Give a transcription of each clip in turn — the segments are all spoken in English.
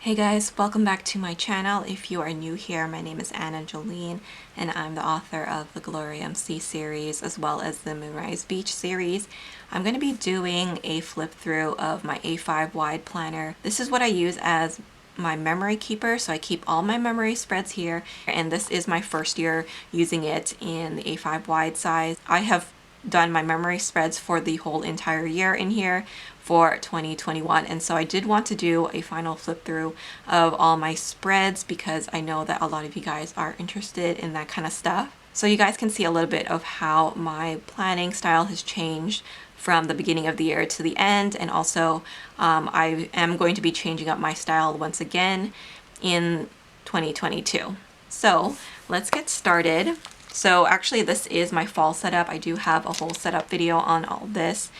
Hey guys, welcome back to my channel. If you are new here, my name is Anna Jolene and I'm the author of the Glory MC series as well as the Moonrise Beach series. I'm going to be doing a flip through of my A5 wide planner. This is what I use as my memory keeper, so I keep all my memory spreads here, and this is my first year using it in the A5 wide size. I have done my memory spreads for the whole entire year in here for 2021, and so I did want to do a final flip through of all my spreads because I know that a lot of you guys are interested in that kind of stuff. So you guys can see a little bit of how my planning style has changed from the beginning of the year to the end, and also I am going to be changing up my style once again in 2022. So let's get started. So actually this is my fall setup. I do have a whole setup video on all this,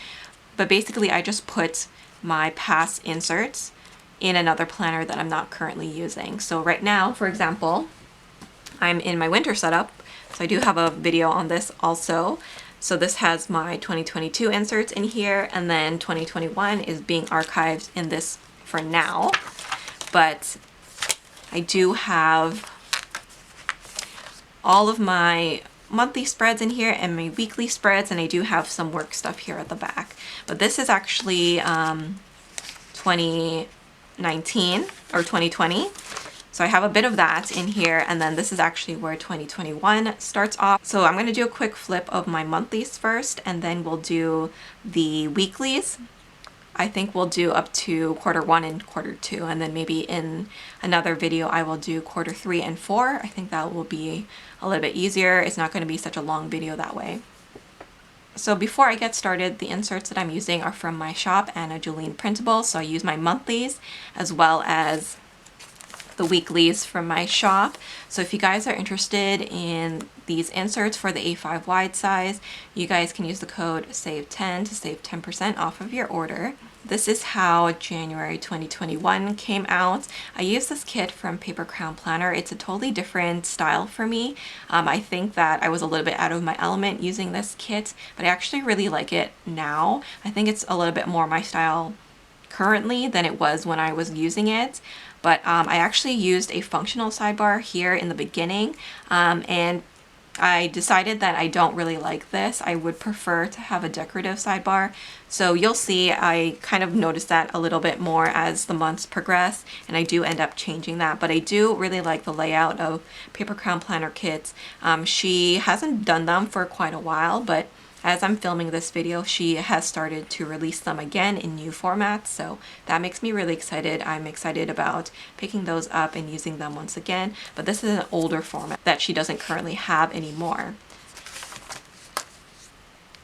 but basically I just put my past inserts in another planner that I'm not currently using. So right now, for example, I'm in my winter setup, so I do have a video on this also. So this has my 2022 inserts in here, and then 2021 is being archived in this for now. But I do have all of my monthly spreads in here and my weekly spreads, and I do have some work stuff here at the back. But this is actually 2019 or 2020. So I have a bit of that in here, and then this is actually where 2021 starts off. So I'm going to do a quick flip of my monthlies first, and then we'll do the weeklies. I think we'll do up to Q1 and Q2, and then maybe in another video I will do Q3 and 4. I think that will be a little bit easier. It's not going to be such a long video that way. So before I get started, the inserts that I'm using are from my shop, Jolene Printables. So I use my monthlies as well as the weeklies from my shop. So if you guys are interested in these inserts for the A5 wide size, you guys can use the code SAVE10 to save 10% off of your order. This is how January 2021 came out. I used this kit from Paper Crown Planner. It's a totally different style for me. I think that I was a little bit out of my element using this kit, but I actually really like it now. I think it's a little bit more my style currently than it was when I was using it. But I actually used a functional sidebar here in the beginning, and I decided that I don't really like this. I would prefer to have a decorative sidebar. So you'll see I kind of noticed that a little bit more as the months progress, and I do end up changing that. But I do really like the layout of Paper Crown Planner kits. She hasn't done them for quite a while, but as I'm filming this video, she has started to release them again in new formats, so that makes me really excited. I'm excited about picking those up and using them once again, but this is an older format that she doesn't currently have anymore.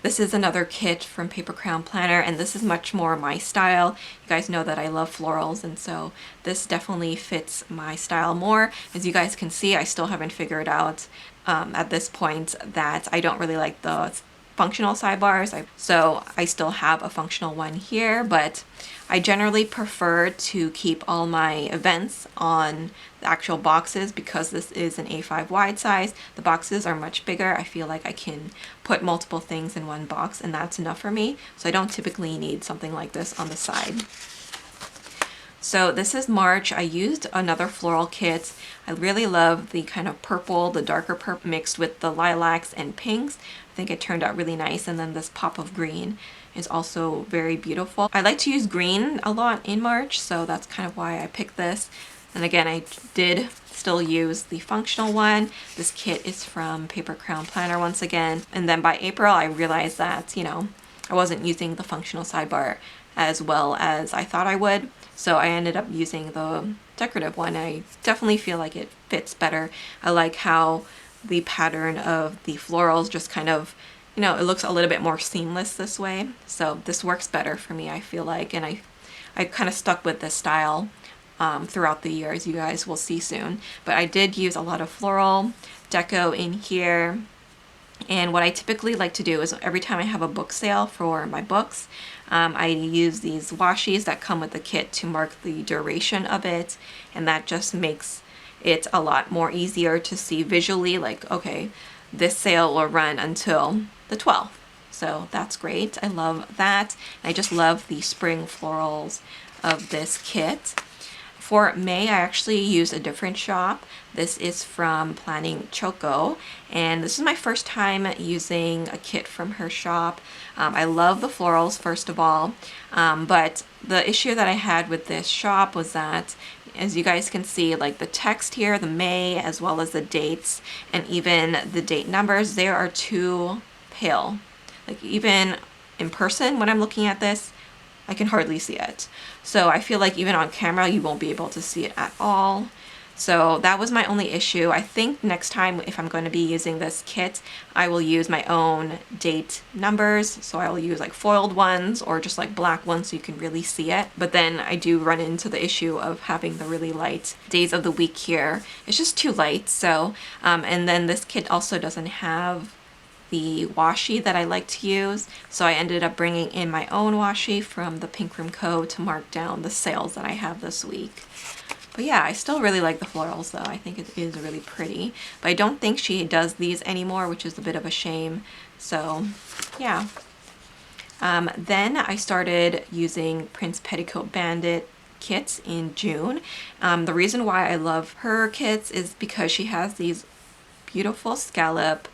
This is another kit from Paper Crown Planner, and this is much more my style. You guys know that I love florals, and so this definitely fits my style more. As you guys can see, I still haven't figured out at this point that I don't really like the functional sidebars, so I still have a functional one here, but I generally prefer to keep all my events on the actual boxes because this is an A5 wide size. The boxes are much bigger. I feel like I can put multiple things in one box, and that's enough for me, so I don't typically need something like this on the side. So this is March. I used another floral kit. I really love the kind of purple, the darker purple mixed with the lilacs and pinks. I think it turned out really nice, and then this pop of green is also very beautiful. I like to use green a lot in March, so that's kind of why I picked this. And again, I did still use the functional one. This kit is from Paper Crown Planner once again. And then by April, I realized that, you know, I wasn't using the functional sidebar as well as I thought I would. So I ended up using the decorative one. I definitely feel like it fits better. I like how the pattern of the florals just kind of, you know, it looks a little bit more seamless this way. So this works better for me, I feel like, and I kind of stuck with this style throughout the year, as you guys will see soon. But I did use a lot of floral deco in here. And what I typically like to do is every time I have a book sale for my books, I use these washies that come with the kit to mark the duration of it, and that just makes it a lot more easier to see visually, like, okay, this sale will run until the 12th. So that's great. I love that. I just love the spring florals of this kit. For May, I actually used a different shop. This is from Planning Choco, and this is my first time using a kit from her shop. I love the florals, first of all, but the issue that I had with this shop was that, as you guys can see, like the text here, the May, as well as the dates, and even the date numbers, they are too pale. Like even in person, when I'm looking at this, I can hardly see it. So I feel like even on camera, you won't be able to see it at all. So that was my only issue. I think next time, if I'm going to be using this kit, I will use my own date numbers. So I will use like foiled ones or just like black ones so you can really see it. But then I do run into the issue of having the really light days of the week here. It's just too light. So, and then this kit also doesn't have the washi that I like to use, so I ended up bringing in my own washi from the Pink Room Co. to mark down the sales that I have this week. But yeah, I still really like the florals though. I think it is really pretty, but I don't think she does these anymore, which is a bit of a shame. So yeah. Then I started using Prince Petticoat Bandit kits in June. The reason why I love her kits is because she has these beautiful scallop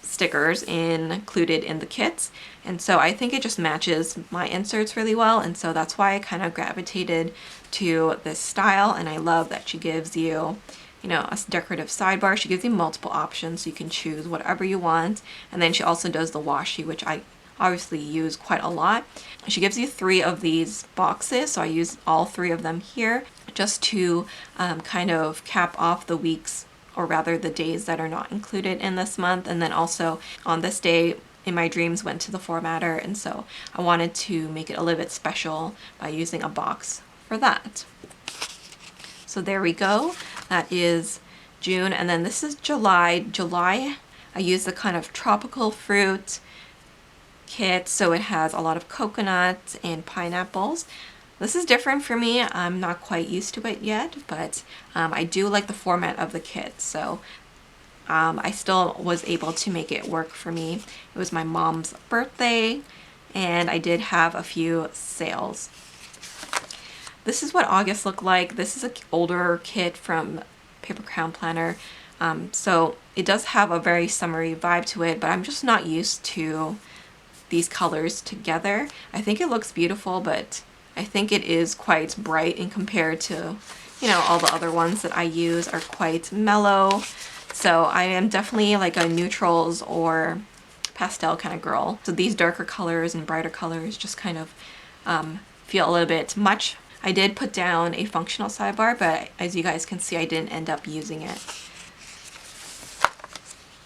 stickers included in the kits, and so I think it just matches my inserts really well, and so that's why I kind of gravitated to this style. And I love that she gives you, you know, a decorative sidebar. She gives you multiple options so you can choose whatever you want, and then she also does the washi, which I obviously use quite a lot. She gives you 3 of these boxes, so I use all 3 of them here just to kind of cap off the weeks, or rather the days that are not included in this month. And then also on this day, In My Dreams went to the formatter, and so I wanted to make it a little bit special by using a box for that. So there we go. That is June, and then this is July. July, I used the kind of tropical fruit kit, so it has a lot of coconuts and pineapples. This is different for me. I'm not quite used to it yet, but I do like the format of the kit, so I still was able to make it work for me. It was my mom's birthday, and I did have a few sales. This is what August looked like. This is an older kit from Paper Crown Planner, so it does have a very summery vibe to it, but I'm just not used to these colors together. I think it looks beautiful, but I think it is quite bright in compared to, you know, all the other ones that I use are quite mellow. So I am definitely like a neutrals or pastel kind of girl. So these darker colors and brighter colors just kind of feel a little bit much. I did put down a functional sidebar, but as you guys can see, I didn't end up using it.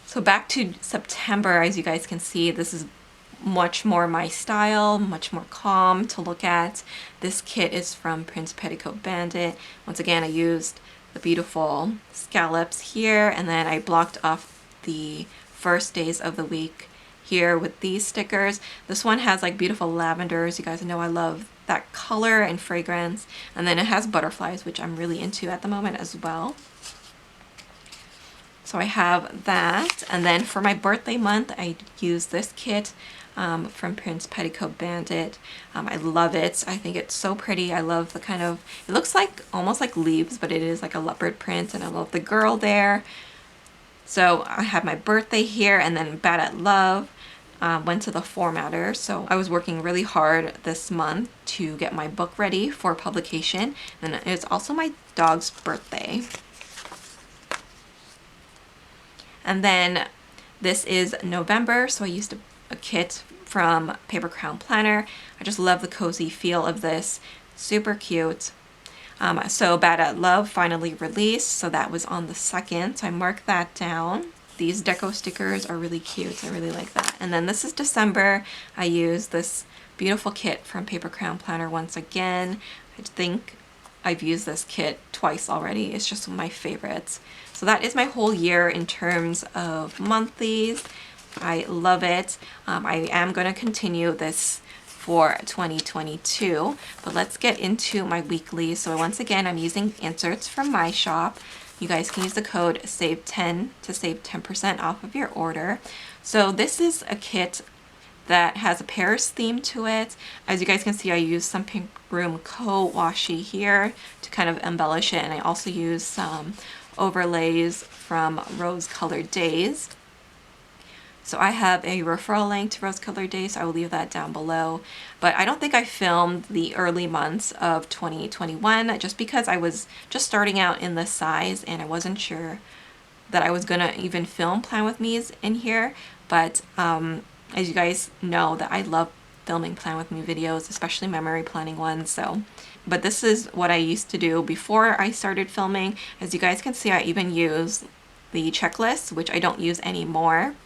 So back to September, as you guys can see, this is much more my style, much more calm to look at. This kit is from Prince Petticoat Bandit. Once again, I used the beautiful scallops here, and then I blocked off the first days of the week here with these stickers. This one has like beautiful lavenders. You guys know I love that color and fragrance. And then it has butterflies, which I'm really into at the moment as well. So I have that. And then for my birthday month, I use this kit from Prince Petticoat Bandit. I love it. I think it's so pretty. I love the kind of, it looks like almost like leaves, but it is like a leopard print, and I love the girl there. So I have my birthday here, and then Bad at Love went to the formatter. So I was working really hard this month to get my book ready for publication, and it's also my dog's birthday. And then this is November, so I used a kit from Paper Crown Planner. I just love the cozy feel of this. Super cute. So Bad at Love finally released, so that was on the 2nd, so I marked that down. These deco stickers are really cute. I really like that. And then this is December. I used this beautiful kit from Paper Crown Planner once again. I think I've used this kit twice already. It's just one of my favorites. So that is my whole year in terms of monthlies. I love it. I am going to continue this for 2022, but let's get into my weekly. So once again, I'm using inserts from my shop. You guys can use the code SAVE10 to save 10% off of your order. So this is a kit that has a Paris theme to it. As you guys can see, I used some Pink Room Co. washi here to kind of embellish it, and I also used some overlays from Rose Colored Days. So I have a referral link to Rose Colored Days, so I will leave that down below. But I don't think I filmed the early months of 2021 just because I was just starting out in this size and I wasn't sure that I was gonna even film Plan With Me's in here. But as you guys know, that I love filming Plan With Me videos, especially memory planning ones. So, but this is what I used to do before I started filming. As you guys can see, I even use the checklist, which I don't use anymore.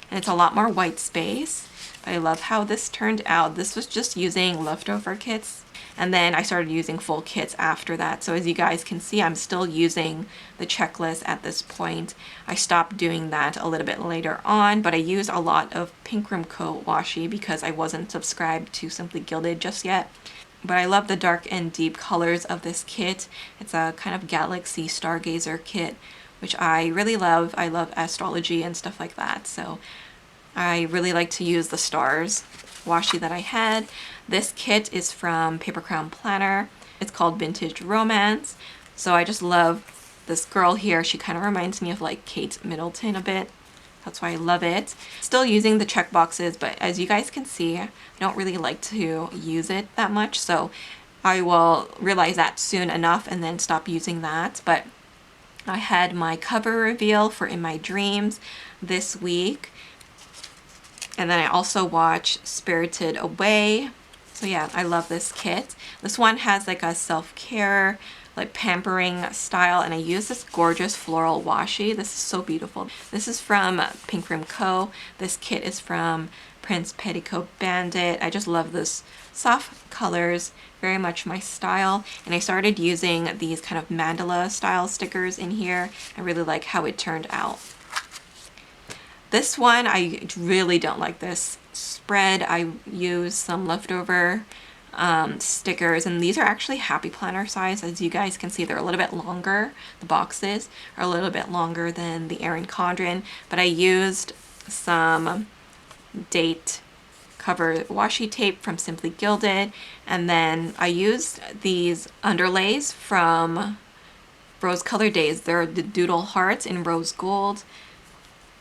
And it's a lot more white space. But I love how this turned out. This was just using leftover kits, and then I started using full kits after that. So as you guys can see, I'm still using the checklist at this point. I stopped doing that a little bit later on, but I used a lot of Pink Room Co. washi because I wasn't subscribed to Simply Gilded just yet. But I love the dark and deep colors of this kit. It's a kind of galaxy stargazer kit, which I really love. I love astrology and stuff like that. So I really like to use the stars washi that I had. This kit is from Paper Crown Planner. It's called Vintage Romance. So I just love this girl here. She kind of reminds me of like Kate Middleton a bit. That's why I love it. Still using the check boxes, but as you guys can see, I don't really like to use it that much. So I will realize that soon enough and then stop using that. But I had my cover reveal for In My Dreams this week. And then I also watched Spirited Away. So yeah, I love this kit. This one has like a self-care, like pampering style, and I use this gorgeous floral washi. This is so beautiful. This is from Pink Room Co. This kit is from Prince Petticoat Bandit. I just love this soft colors, very much my style. And I started using these kind of mandala style stickers in here. I really like how it turned out. This one, I really don't like this spread. I used some leftover stickers, and these are actually Happy Planner size. As you guys can see, they're a little bit longer. The boxes are a little bit longer than the Erin Condren, but I used some date cover washi tape from Simply Gilded, and then I used these underlays from Rose Colored Days. They're the doodle hearts in rose gold.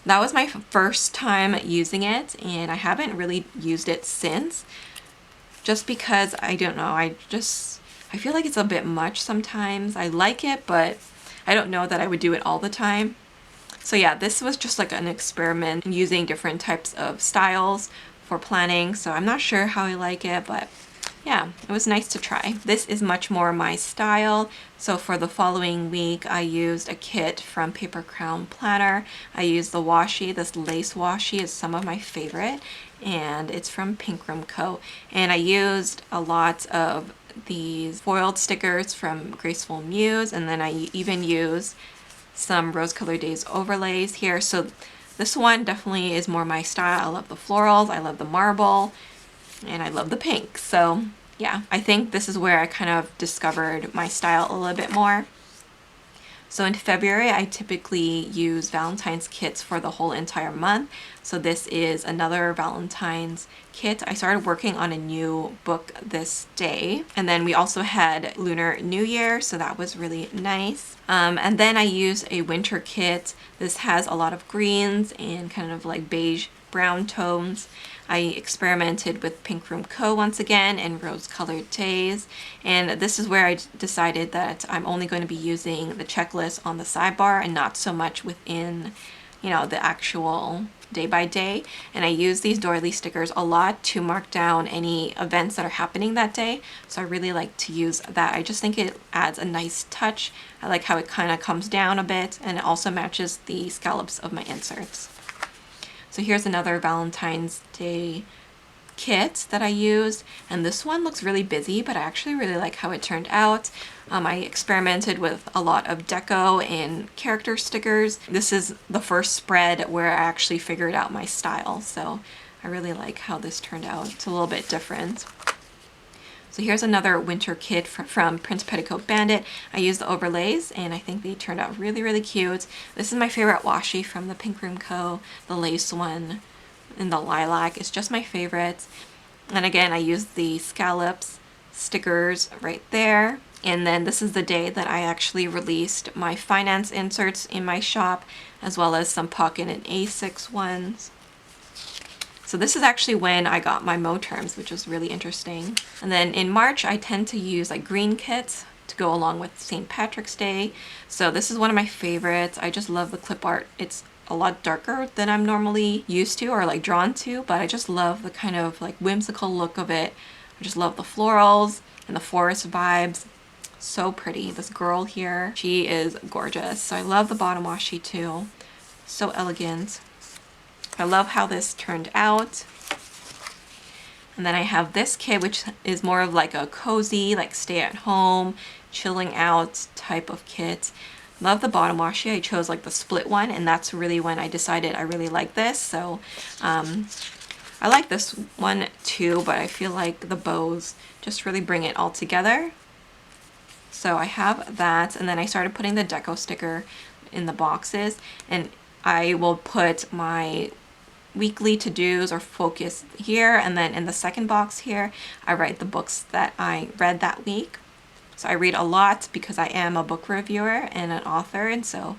That was my first time using it, and I haven't really used it since, just because I don't know, I feel like it's a bit much sometimes. I like it, but I don't know that I would do it all the time. So yeah, this was just like an experiment using different types of styles for planning, so I'm not sure how I like it, but yeah, it was nice to try. This is much more my style. So for the following week, I used a kit from Paper Crown Planner. I used the washi. This lace washi is some of my favorite, and it's from Pink Room Co. And I used a lot of these foiled stickers from Graceful Muse, and then I even used some Rose Colored Days overlays here. So this one definitely is more my style. I love the florals, I love the marble, and I love the pink. So yeah, I think this is where I kind of discovered my style a little bit more. So in February, I typically use Valentine's kits for the whole entire month. So this is another Valentine's kit. I started working on a new book this day. And then we also had Lunar New Year, so that was really nice. And then I used a winter kit. This has a lot of greens and kind of like beige brown tones. I experimented with Pink Room Co. once again and Rose Colored Days, and this is where I decided that I'm only going to be using the checklist on the sidebar and not so much within, you know, the actual day by day. And I use these doily stickers a lot to mark down any events that are happening that day, so I really like to use that. I just think it adds a nice touch. I like how it kind of comes down a bit, and it also matches the scallops of my inserts. So here's another Valentine's Day kit that I used, and this one looks really busy, but I actually really like how it turned out. I experimented with a lot of deco and character stickers. This is the first spread where I actually figured out my style, so I really like how this turned out. It's a little bit different. So here's another winter kit from Prince Petticoat Bandit. I used the overlays, and I think they turned out really, really cute. This is my favorite washi from the Pink Room Co., the lace one. in the lilac is just my favorite. And again, I used the scallops stickers right there. And then this is the day that I actually released my finance inserts in my shop, as well as some pocket and A6 ones. So this is actually when I got my Mo terms, which was really interesting. And then in March, I tend to use like green kits to go along with St. Patrick's Day. So this is one of my favorites. I just love the clip art. It's a lot darker than I'm normally used to or like drawn to, but I just love the kind of like whimsical look of it. I just love the florals and the forest vibes. So pretty. This girl here, she is gorgeous. So I love the bottom washi too. So elegant. I love how this turned out. And then I have this kit, which is more of like a cozy, like stay at home, chilling out type of kit. Love the bottom washi. I chose like the split one, and that's really when I decided I really like this. So I like this one too, but I feel like the bows just really bring it all together. So I have that, and then I started putting the deco sticker in the boxes, and I will put my weekly to-dos or focus here, and then in the second box here I write the books that I read that week. So I read a lot because I am a book reviewer and an author, and so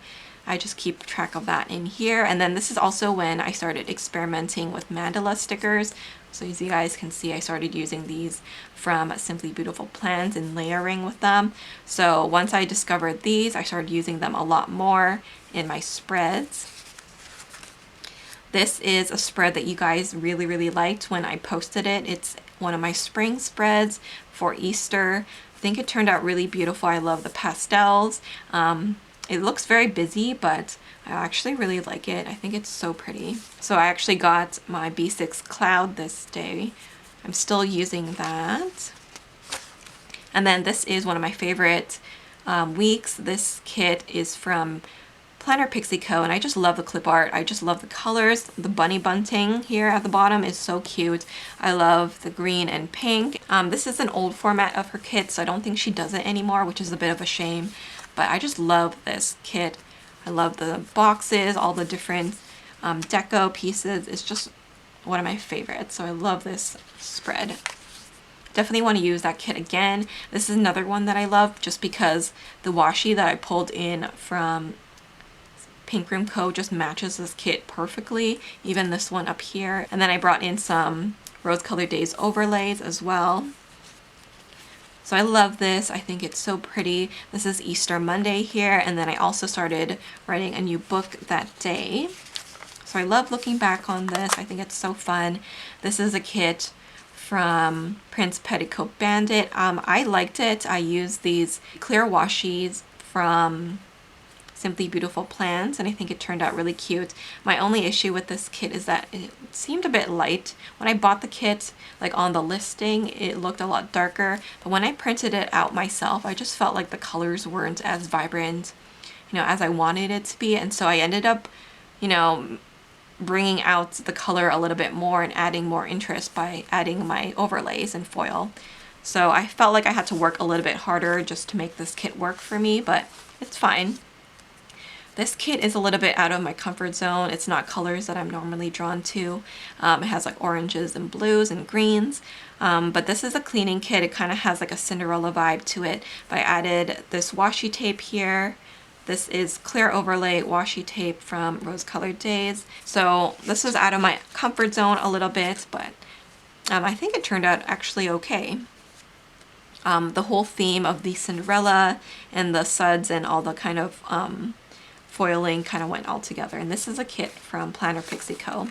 I just keep track of that in here. And then this is also when I started experimenting with mandala stickers. So as you guys can see, I started using these from Simply Beautiful Plans and layering with them. So once I discovered these, I started using them a lot more in my spreads. This is a spread that you guys really liked when I posted it. It's one of my spring spreads for Easter. I think it turned out really beautiful. I love the pastels. It looks very busy, but I actually really like it. I think it's so pretty. So I actually got my B6 Cloud this day. I'm still using that. And then this is one of my favorite weeks. This kit is from Planner Pixie Co, and I just love the clip art. I just love the colors. The bunny bunting here at the bottom is so cute. I love the green and pink. This is an old format of her kit, so I don't think she does it anymore, which is a bit of a shame. But I just love this kit. I love the boxes, all the different deco pieces. It's just one of my favorites. So I love this spread. Definitely want to use that kit again. This is another one that I love just because the washi that I pulled in from Pink Room Co just matches this kit perfectly, even this one up here. And then I brought in some Rose Colored Days overlays as well. So I love this. I think it's so pretty. This is Easter Monday here, and then I also started writing a new book that day. So I love looking back on this. I think it's so fun. This is a kit from Prince Petticoat Bandit. I liked it. I used these clear washies from Simply Beautiful Plans, and I think it turned out really cute. My only issue with this kit is that it seemed a bit light. When I bought the kit, like on the listing, it looked a lot darker, but when I printed it out myself, I just felt like the colors weren't as vibrant, you know, as I wanted it to be. And so I ended up, you know, bringing out the color a little bit more and adding more interest by adding my overlays and foil. So I felt like I had to work a little bit harder just to make this kit work for me, but it's fine. This kit is a little bit out of my comfort zone. It's not colors that I'm normally drawn to. It has like oranges and blues and greens. But this is a cleaning kit. It kind of has like a Cinderella vibe to it. But I added this washi tape here. This is clear overlay washi tape from Rose Colored Days. So this was out of my comfort zone a little bit, but I think it turned out actually okay. The whole theme of the Cinderella and the suds and all the kind of foiling kind of went all together. And this is a kit from Planner Pixie Co.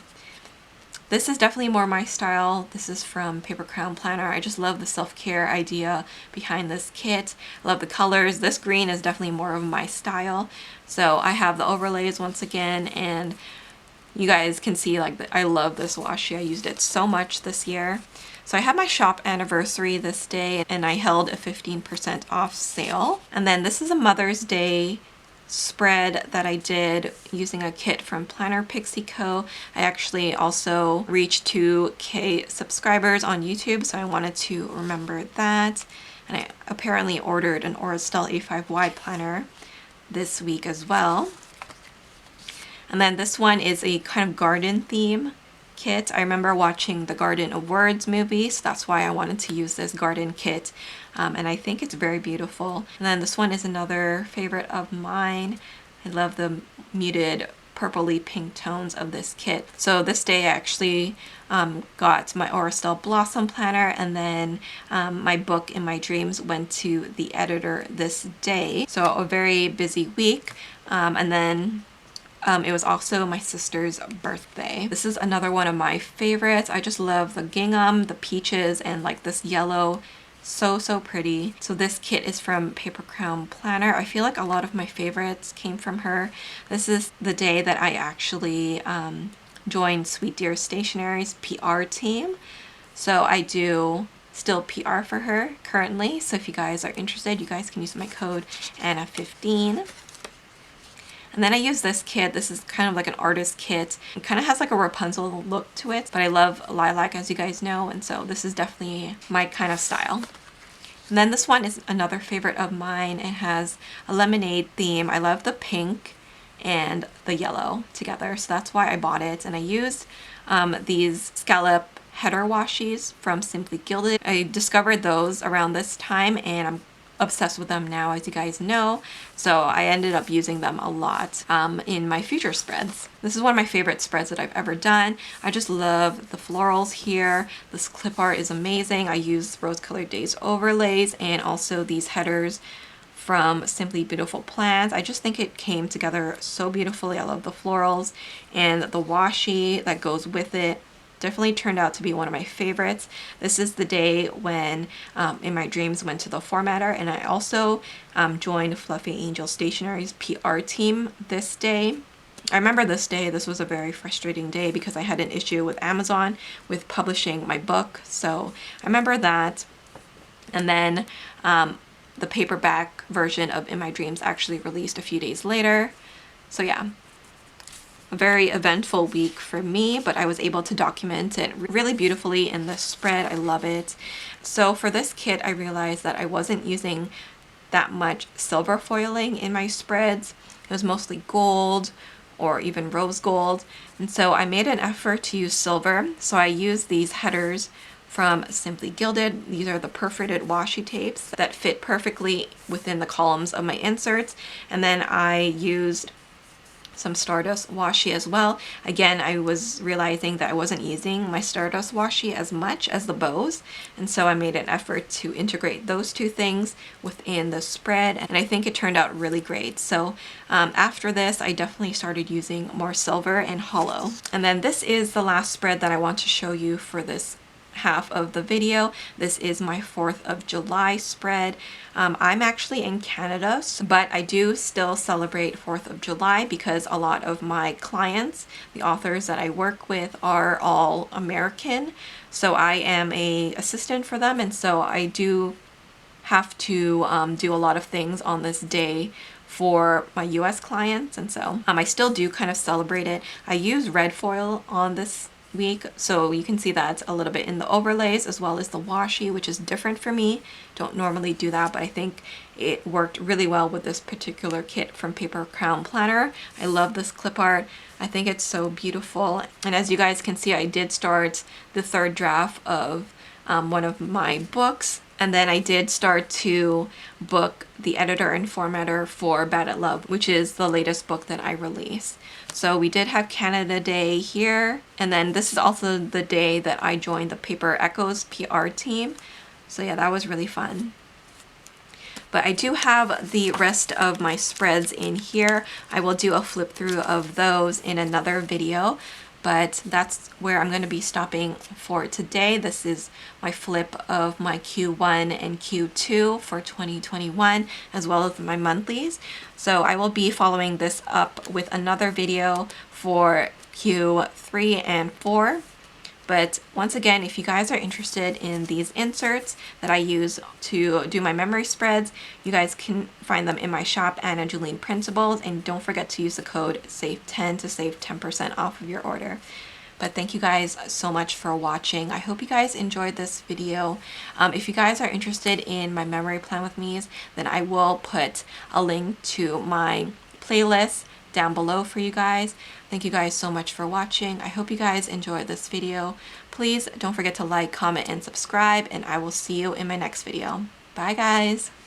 This is definitely more my style. This is from Paper Crown Planner. I just love the self-care idea behind this kit. I love the colors. This green is definitely more of my style. So I have the overlays once again, and you guys can see like I love this washi. I used it so much this year. So I had my shop anniversary this day, and I held a 15% off sale. And then this is a Mother's Day spread that I did using a kit from Planner Pixie Co. I actually also reached 2K subscribers on YouTube, so I wanted to remember that. And I apparently ordered an Estelle A5Y planner this week as well. And then this one is a kind of garden theme kit. I remember watching the Garden of Words movie, so that's why I wanted to use this garden kit. And I think it's very beautiful. And then this one is another favorite of mine. I love the muted purpley pink tones of this kit. So this day I actually got my Estelle Blossom planner, and then my book In My Dreams went to the editor this day. So a very busy week. And then it was also my sister's birthday. This is another one of my favorites. I just love the gingham, the peaches, and like this yellow. So pretty. So this kit is from Paper Crown Planner. I feel like a lot of my favorites came from her. This is the day that I actually joined Sweet Dear Stationery's PR team. So I do still PR for her currently. So if you guys are interested, you guys can use my code ANNA15. And then I use this kit. This is kind of like an artist kit. It kind of has like a Rapunzel look to it, but I love lilac, as you guys know, and so this is definitely my kind of style. And then this one is another favorite of mine. It has a lemonade theme. I love the pink and the yellow together, so that's why I bought it. And I used these scallop header washies from Simply Gilded. I discovered those around this time, and I'm obsessed with them now, as you guys know, so I ended up using them a lot in my future spreads. This is one of my favorite spreads that I've ever done. I just love the florals here. This clip art is amazing. I used Rose Colored Days overlays and also these headers from Simply Beautiful Plants. I just think it came together so beautifully. I love the florals, and the washi that goes with it definitely turned out to be one of my favorites. This is the day when In My Dreams went to the formatter, and I also joined Fluffy Angel Stationery's PR team this day. I remember this day. This was a very frustrating day because I had an issue with Amazon with publishing my book, so I remember that. And then the paperback version of In My Dreams actually released a few days later. So yeah, a very eventful week for me, but I was able to document it really beautifully in this spread. I love it. So for this kit, I realized that I wasn't using that much silver foiling in my spreads. It was mostly gold or even rose gold, and so I made an effort to use silver. So I used these headers from Simply Gilded. These are the perforated washi tapes that fit perfectly within the columns of my inserts, and then I used some Stardust washi as well. Again, I was realizing that I wasn't using my Stardust washi as much as the bows, and so I made an effort to integrate those two things within the spread, and I think it turned out really great. So after this, I definitely started using more silver and hollow. And then this is the last spread that I want to show you for this half of the video. This is my 4th of July spread. I'm actually in Canada, but I do still celebrate 4th of July because a lot of my clients, the authors that I work with, are all American. So I am a assistant for them, and so I do have to do a lot of things on this day for my US clients, and so I still do kind of celebrate it. I use red foil on this week, so you can see that a little bit in the overlays as well as the washi, which is different for me. Don't normally do that, but I think it worked really well with this particular kit from Paper Crown Planner. I love this clip art. I think it's so beautiful, and as you guys can see, I did start the 3rd draft of one of my books, and then I did start to book the editor and formatter for Bandit Love, which is the latest book that I released. So we did have Canada Day here, and then this is also the day that I joined the Paper Echoes PR team. So yeah, that was really fun. But I do have the rest of my spreads in here. I will do a flip through of those in another video, but that's where I'm going to be stopping for today. This is my flip of my Q1 and Q2 for 2021, as well as my monthlies. So I will be following this up with another video for Q3 and 4. But once again, if you guys are interested in these inserts that I use to do my memory spreads, you guys can find them in my shop, Jolene Printables, and don't forget to use the code SAVE10 to save 10% off of your order. But thank you guys so much for watching. I hope you guys enjoyed this video. If you guys are interested in my memory plan with me's, then I will put a link to my playlist down below for you guys. Thank you guys so much for watching. I hope you guys enjoyed this video. Please don't forget to like, comment, and subscribe, and I will see you in my next video. Bye guys!